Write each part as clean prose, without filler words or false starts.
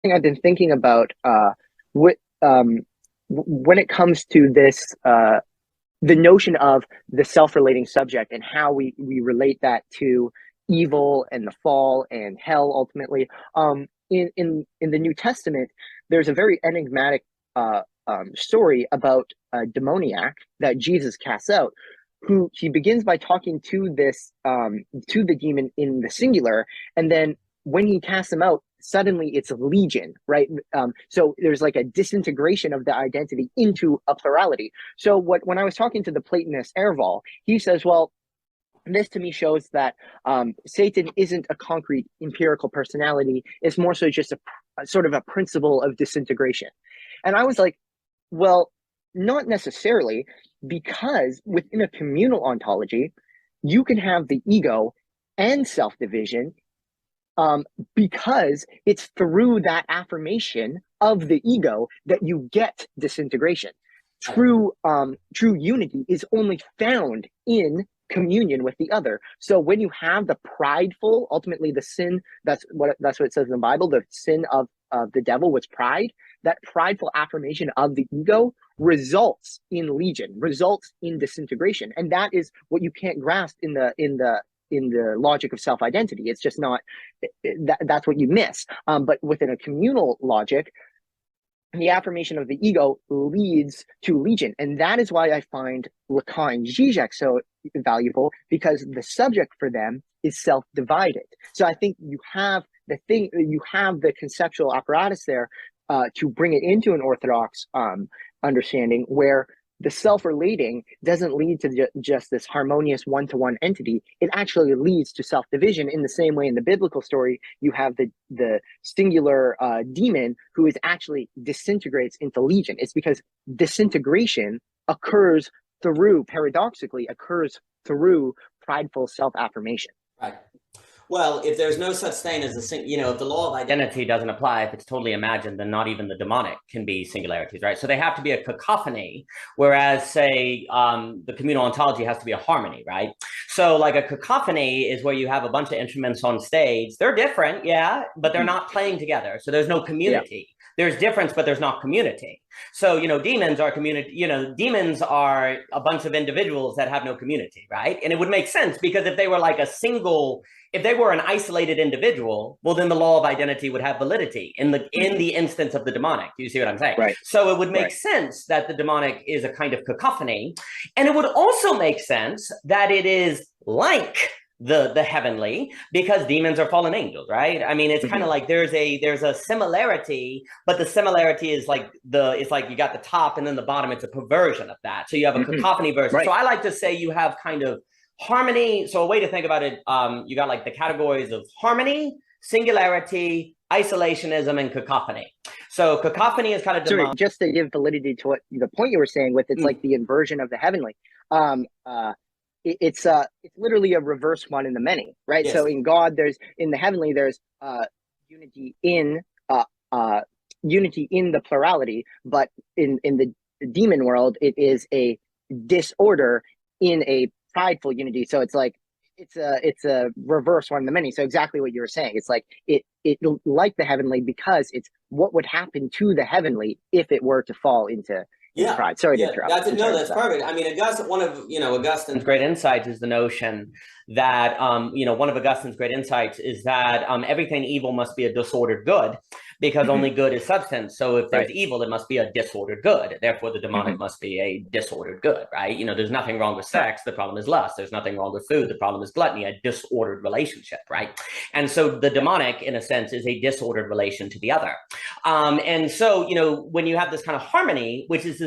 thing I've been thinking about what, when it comes to this, the notion of the self-relating subject and how we relate that to evil and the fall and hell ultimately. In the New Testament, there's a very enigmatic story about a demoniac that Jesus casts out. Who he begins by talking to this to the demon in the singular, and then when he casts him out, suddenly it's a legion, right? So there's like a disintegration of the identity into a plurality. So when I was talking to the Platonist Erval, he says, well, this to me shows that Satan isn't a concrete empirical personality. It's more so just a sort of a principle of disintegration. And I was like, well, not necessarily, because within a communal ontology, you can have the ego and self division, because it's through that affirmation of the ego that you get disintegration. True unity is only found in communion with the other. So when you have the prideful, ultimately the sin, that's what it says in the Bible, the sin of the devil was pride. That prideful affirmation of the ego results in legion, results in disintegration, and that is what you can't grasp in the logic of self-identity. It's just not that's what you miss. But within a communal logic, the affirmation of the ego leads to legion. And that is why I find Lacan and Zizek so valuable, because the subject for them is self-divided. So I think you have the conceptual apparatus there to bring it into an orthodox understanding, where the self-relating doesn't lead to just this harmonious one-to-one entity. It actually leads to self-division. In the same way, in the biblical story, you have the singular demon who is actually disintegrates into legion. It's because disintegration paradoxically occurs through prideful self-affirmation. Right. Well, if there's no such thing as if the law of identity doesn't apply, if it's totally imagined, then not even the demonic can be singularities, right? So they have to be a cacophony, whereas, say, the communal ontology has to be a harmony, right? So, like, a cacophony is where you have a bunch of instruments on stage. They're different, yeah, but they're not playing together. So there's no community. Yeah. There's difference, but there's not community. So, demons are community, demons are a bunch of individuals that have no community, right? And it would make sense, because if they were like if they were an isolated individual, well, then the law of identity would have validity in the instance of the demonic. You see what I'm saying? Right. So it would make sense that the demonic is a kind of cacophony. And it would also make sense that it is like the heavenly, because demons are fallen angels, right? I mean, it's kind of like there's a similarity, but the similarity is like it's like you got the top and then the bottom, it's a perversion of that. So you have a cacophony version. Right. So I like to say you have kind of harmony. So a way to think about it, you got like the categories of harmony, singularity, isolationism, and cacophony. So cacophony is kind of just to give validity to what the point you were saying with it's like the inversion of the heavenly. It's literally a reverse one in the many, right? Yes. So in God, in the heavenly, there's unity in the plurality, but in the demon world, it is a disorder in a prideful unity. So it's like it's a reverse one of the many. So exactly what you were saying. It's like it like the heavenly, because it's what would happen to the heavenly if it were to fall into pride. Sorry to interrupt. That's perfect. I mean, one of Augustine's great insights is the notion that one of Augustine's great insights is that everything evil must be a disordered good, because only good is substance. So if there's evil, it must be a disordered good. Therefore, the demonic must be a disordered good, right? There's nothing wrong with sex. The problem is lust. There's nothing wrong with food. The problem is gluttony, a disordered relationship, right? And so the demonic, in a sense, is a disordered relation to the other. And so, when you have this kind of harmony, which is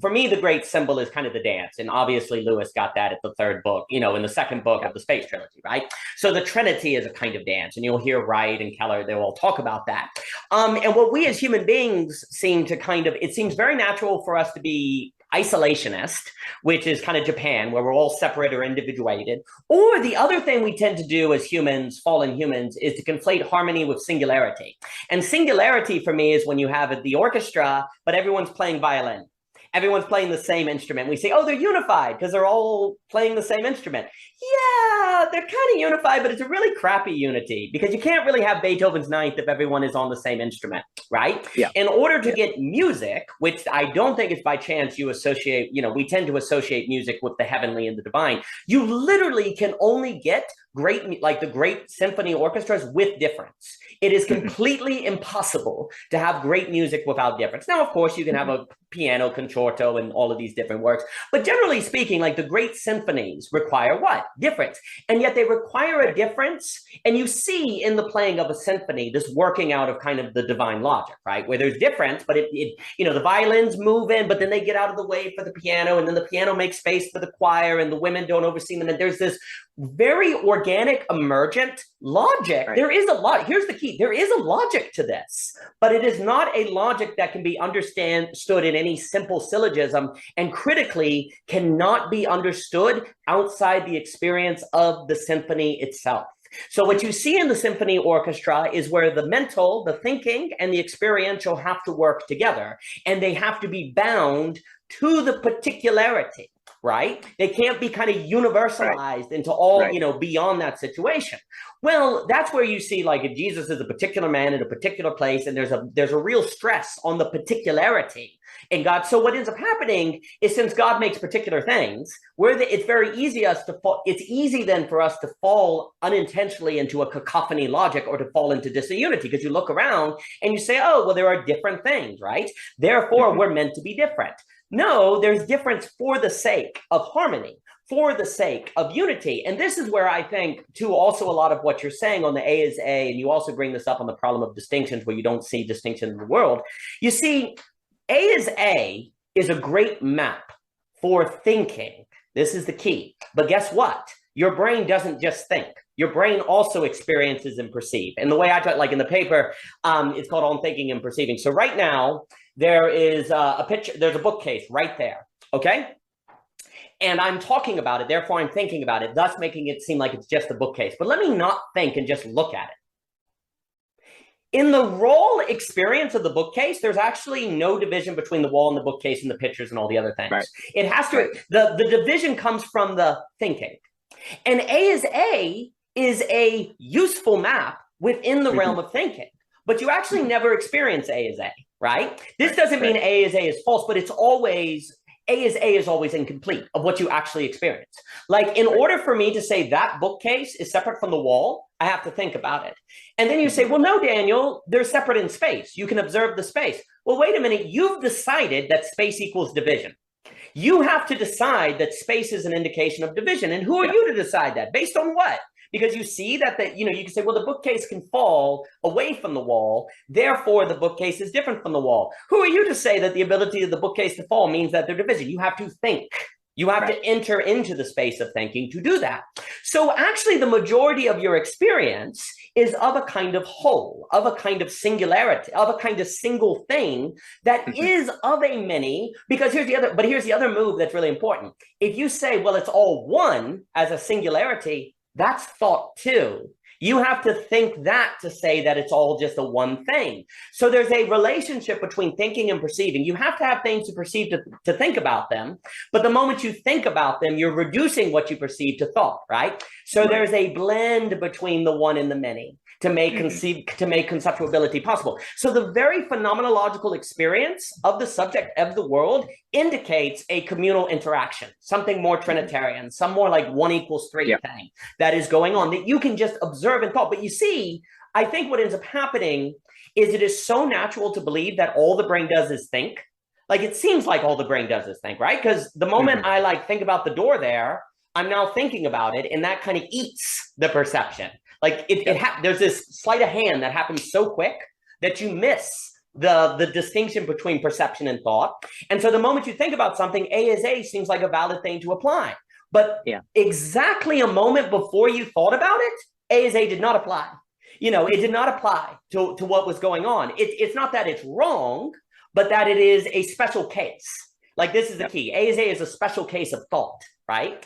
for me, the great symbol is kind of the dance. And obviously Lewis got that at the third book, in the second book of the Space Trilogy, right? So the Trinity is a kind of dance, and you'll hear Wright and Keller, they'll all talk about that. And what we as human beings it seems very natural for us to be isolationist, which is kind of Japan, where we're all separate or individuated. Or the other thing we tend to do as humans, fallen humans, is to conflate harmony with singularity. And singularity for me is when you have the orchestra, but everyone's playing violin. everyone's playing the same instrument. We say, oh, they're unified because they're all playing the same instrument. Yeah, they're kind of unified, but it's a really crappy unity because you can't really have Beethoven's Ninth if everyone is on the same instrument, right? Yeah. In order to get music, which I don't think is by chance you associate, we tend to associate music with the heavenly and the divine. You literally can only get great, like the great symphony orchestras with difference. It is completely impossible to have great music without difference. Now, of course, you can have a piano concerto and all of these different works, but generally speaking, like the great symphonies require what? Difference. And yet they require a difference. And you see in the playing of a symphony, this working out of kind of the divine logic, right? Where there's difference, but the violins move in, but then they get out of the way for the piano, and then the piano makes space for the choir, and the women don't oversee them. And there's this very organic, emergent logic. Right. There is a lot. Here's the key. There is a logic to this, but it is not a logic that can be understood in any simple syllogism, and critically cannot be understood outside the experience of the symphony itself. So what you see in the symphony orchestra is where the mental, the thinking, and the experiential have to work together, and they have to be bound to the particularity, right? They can't be kind of universalized into all, beyond that situation. Well, that's where you see, like, if Jesus is a particular man in a particular place, and there's a real stress on the particularity in God. So what ends up happening is, since God makes particular things, it's very easy it's easy then for us to fall unintentionally into a cacophony logic, or to fall into disunity, because you look around and you say, oh, well, there are different things, right? Therefore, we're meant to be different. No, there's difference for the sake of harmony, for the sake of unity. And this is where I think, too, also a lot of what you're saying on the A is A, and you also bring this up on the problem of distinctions, where you don't see distinction in the world. You see, A is a great map for thinking. This is the key. But guess what? Your brain doesn't just think. Your brain also experiences and perceives. And the way I talk, like in the paper, it's called On Thinking and Perceiving. So right now, there is a picture, there's a bookcase right there, okay? And I'm talking about it, therefore I'm thinking about it, thus making it seem like it's just a bookcase. But let me not think and just look at it. In the role experience of the bookcase, there's actually no division between the wall and the bookcase and the pictures and all the other things. Right. It has to, the division comes from the thinking. And A is a useful map within the realm of thinking. But you actually never experience A is A, right? This doesn't mean A is false, but it's always, A is always incomplete of what you actually experience. Like, in order for me to say that bookcase is separate from the wall, I have to think about it. And then you say, well, no, Daniel, they're separate in space. You can observe the space. Well, wait a minute. You've decided that space equals division. You have to decide that space is an indication of division. And who are you to decide that? Based on what? Because you see that you can say, well, the bookcase can fall away from the wall, therefore the bookcase is different from the wall. Who are you to say that the ability of the bookcase to fall means that they're division? You have to think. You have to enter into the space of thinking to do that. So actually, the majority of your experience is of a kind of whole, of a kind of singularity, of a kind of single thing that is of a many, because here's the other move that's really important. If you say, well, it's all one as a singularity, that's thought too. You have to think that to say that it's all just a one thing. So there's a relationship between thinking and perceiving. You have to have things to perceive to think about them. But the moment you think about them, you're reducing what you perceive to thought, right? So there's a blend between the one and the many to make conceptuality possible. So the very phenomenological experience of the subject of the world indicates a communal interaction, something more Trinitarian, some more like 1 = 3 thing that is going on that you can just observe and thought. But you see, I think what ends up happening is it is so natural to believe that all the brain does is think. Like, it seems like all the brain does is think, right? Because the moment I think about the door there, I'm now thinking about it, and that kind of eats the perception. Like, there's this sleight of hand that happens so quick that you miss the distinction between perception and thought. And so the moment you think about something, A is A seems like a valid thing to apply. But exactly a moment before you thought about it, A is A did not apply. It did not apply to what was going on. It's not that it's wrong, but that it is a special case. Like, this is the key. A is A is a special case of thought, right?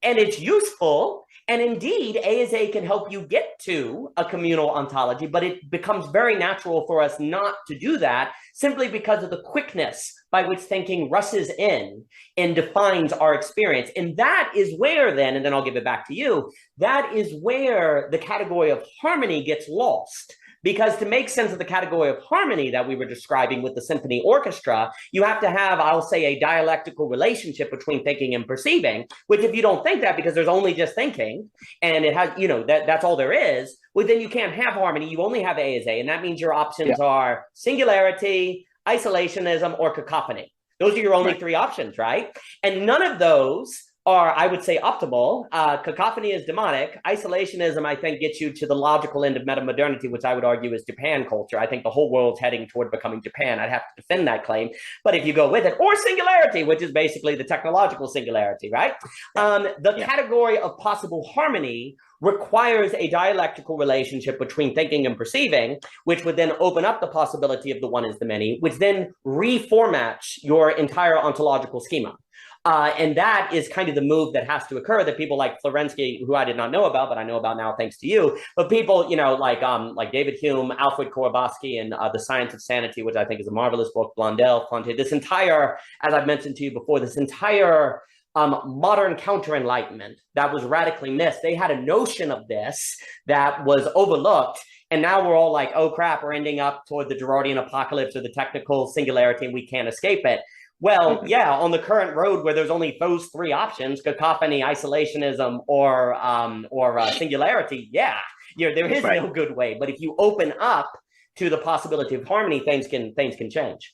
And it's useful. And indeed, A is A can help you get to a communal ontology, but it becomes very natural for us not to do that simply because of the quickness by which thinking rushes in and defines our experience. And that is where then, and then I'll give it back to you, that is where the category of harmony gets lost. Because to make sense of the category of harmony that we were describing with the symphony orchestra, you have to have, I'll say, a dialectical relationship between thinking and perceiving, which if you don't think that because there's only just thinking and it has, that's all there is, well, then you can't have harmony. You only have A as A. And that means your options are singularity, isolationism, or cacophony. Those are your only three options, right? And none of those are, I would say, optimal. Cacophony is demonic. Isolationism, I think, gets you to the logical end of meta-modernity, which I would argue is Japan culture. I think the whole world's heading toward becoming Japan. I'd have to defend that claim. But if you go with it, or singularity, which is basically the technological singularity, right? The category of possible harmony requires a dialectical relationship between thinking and perceiving, which would then open up the possibility of the one is the many, which then reformats your entire ontological schema. And that is kind of the move that has to occur that people like Florensky, who I did not know about, but I know about now thanks to you, but people, like David Hume, Alfred Korobowski, and The Science of Sanity, which I think is a marvelous book, Blondel, Conte, this entire, as I've mentioned to you before, this entire modern counter-enlightenment that was radically missed. They had a notion of this that was overlooked. And now we're all like, oh crap, we're ending up toward the Girardian apocalypse or the technical singularity and we can't escape it. Well, yeah, on the current road where there's only those three options, cacophony, isolationism, or singularity, there is no good way. But if you open up to the possibility of harmony, things can change.